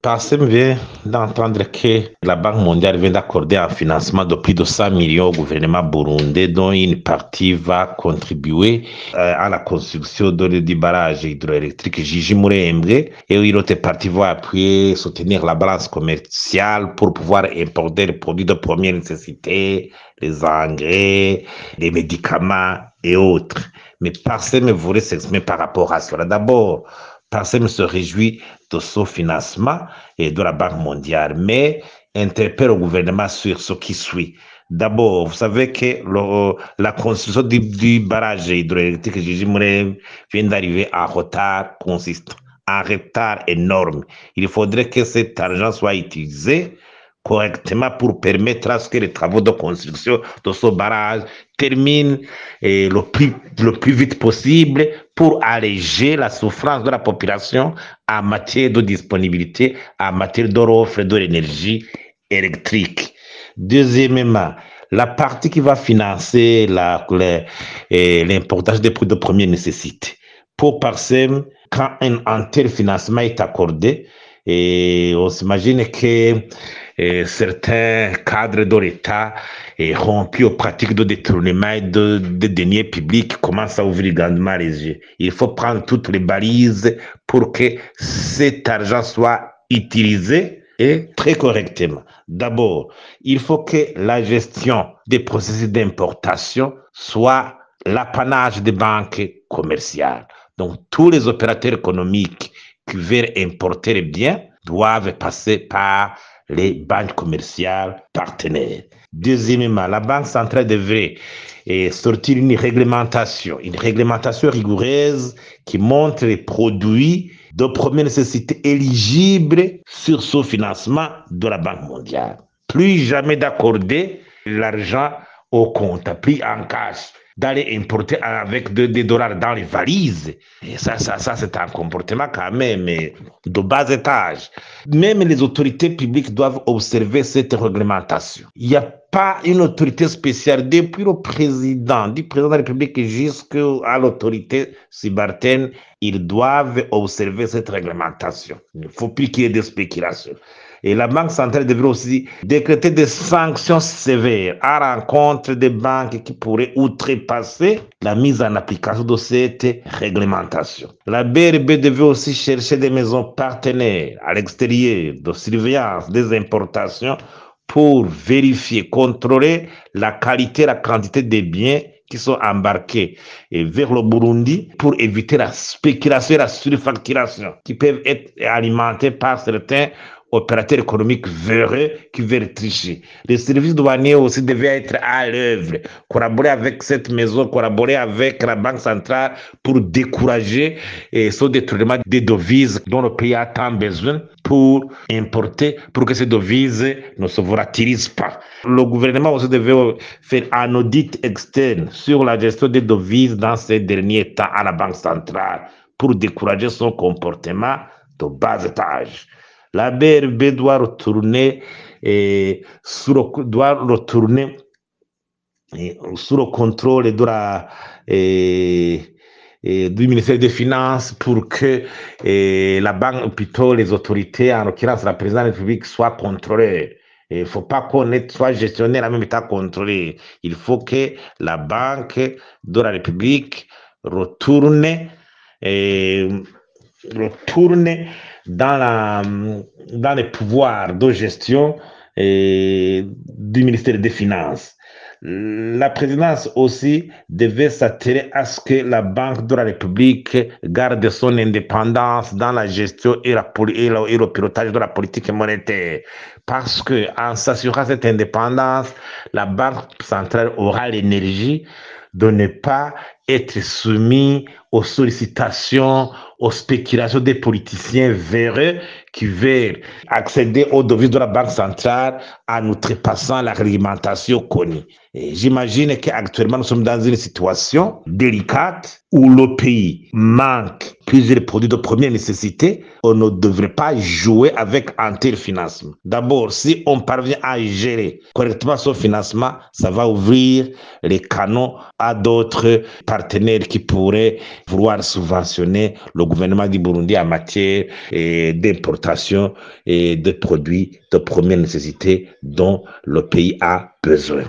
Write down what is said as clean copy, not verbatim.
Parsem vient d'entendre que la Banque mondiale vient d'accorder un financement de plus de 100 millions au gouvernement burundais, dont une partie va contribuer à la construction du barrage hydroélectrique Gigi Murembe, et une autre partie va appuyer, soutenir la balance commerciale pour pouvoir importer les produits de première nécessité, les engrais, les médicaments et autres. Mais Parsem voulait s'exprimer par rapport à cela. D'abord, Parsem se réjouit de ce financement et de la Banque mondiale, mais interpelle le gouvernement sur ce qui suit. D'abord, vous savez que la construction du barrage hydroélectrique Gigi Murembe vient d'arriver en retard consistant, un retard énorme. Il faudrait que cet argent soit utilisé correctement pour permettre à ce que les travaux de construction de ce barrage terminent le plus vite possible pour alléger la souffrance de la population en matière de disponibilité, en matière d'offre de l'énergie électrique. Deuxièmement, la partie qui va financer l'importation des produits de première nécessité. Pour Parsem, quand un tel financement est accordé, et on s'imagine que certains cadres de l'État rompus aux pratiques de détournement et de deniers publics commencent à ouvrir grandement les yeux. Il faut prendre toutes les balises pour que cet argent soit utilisé et très correctement. D'abord, il faut que la gestion des processus d'importation soit l'apanage des banques commerciales. Donc, tous les opérateurs économiques qui veulent importer les biens doivent passer par les banques commerciales partenaires. Deuxièmement, la Banque centrale devrait sortir une réglementation rigoureuse qui montre les produits de première nécessité éligibles sur ce financement de la Banque mondiale. Plus jamais d'accorder l'argent au compte, plus en cash, d'aller importer avec des dollars dans les valises. Et ça c'est un comportement quand même de bas étage. Même les autorités publiques doivent observer cette réglementation. Il n'y a pas une autorité spéciale depuis le président de la République jusqu'à l'autorité subalterne. Ils doivent observer cette réglementation. Il ne faut plus qu'il y ait de spéculation. Et la Banque centrale devrait aussi décréter des sanctions sévères à l'encontre des banques qui pourraient outrepasser la mise en application de cette réglementation. La BRB devait aussi chercher des maisons partenaires à l'extérieur de surveillance des importations pour vérifier, contrôler la qualité et la quantité des biens qui sont embarqués vers le Burundi pour éviter la spéculation et la surfacturation qui peuvent être alimentées par certains opérateurs économiques véreux qui veulent tricher. Les services douaniers aussi devaient être à l'œuvre, collaborer avec cette maison, collaborer avec la Banque centrale pour décourager ce détournement des devises dont le pays a tant besoin pour importer, pour que ces devises ne se volatilisent pas. Le gouvernement aussi devait faire un audit externe sur la gestion des devises dans ces derniers temps à la Banque centrale pour décourager son comportement de bas étage. La BRB doit retourner sous le contrôle du ministère des Finances pour que la banque, plutôt les autorités, en l'occurrence la présidence de la République, soient contrôlées. Il ne faut pas qu'on soit gestionnaire en même temps contrôlé. Il faut que la banque de la République retourne dans les pouvoirs de gestion du ministère des Finances. La présidence aussi devait s'atteler à ce que la Banque de la République garde son indépendance dans la gestion et le pilotage de la politique monétaire. Parce que en s'assurant cette indépendance, la Banque centrale aura l'énergie de ne pas être soumis aux sollicitations, aux spéculations des politiciens véreux qui veulent accéder aux devises de la Banque centrale en outrepassant la réglementation connue. Et j'imagine qu'actuellement, nous sommes dans une situation délicate où le pays manque plusieurs produits de première nécessité. On ne devrait pas jouer avec un tel financement. D'abord, si on parvient à gérer correctement ce financement, ça va ouvrir les canaux à d'autres partenaires qui pourraient vouloir subventionner le gouvernement du Burundi en matière d'importation d'importation et de produits de première nécessité dont le pays a besoin.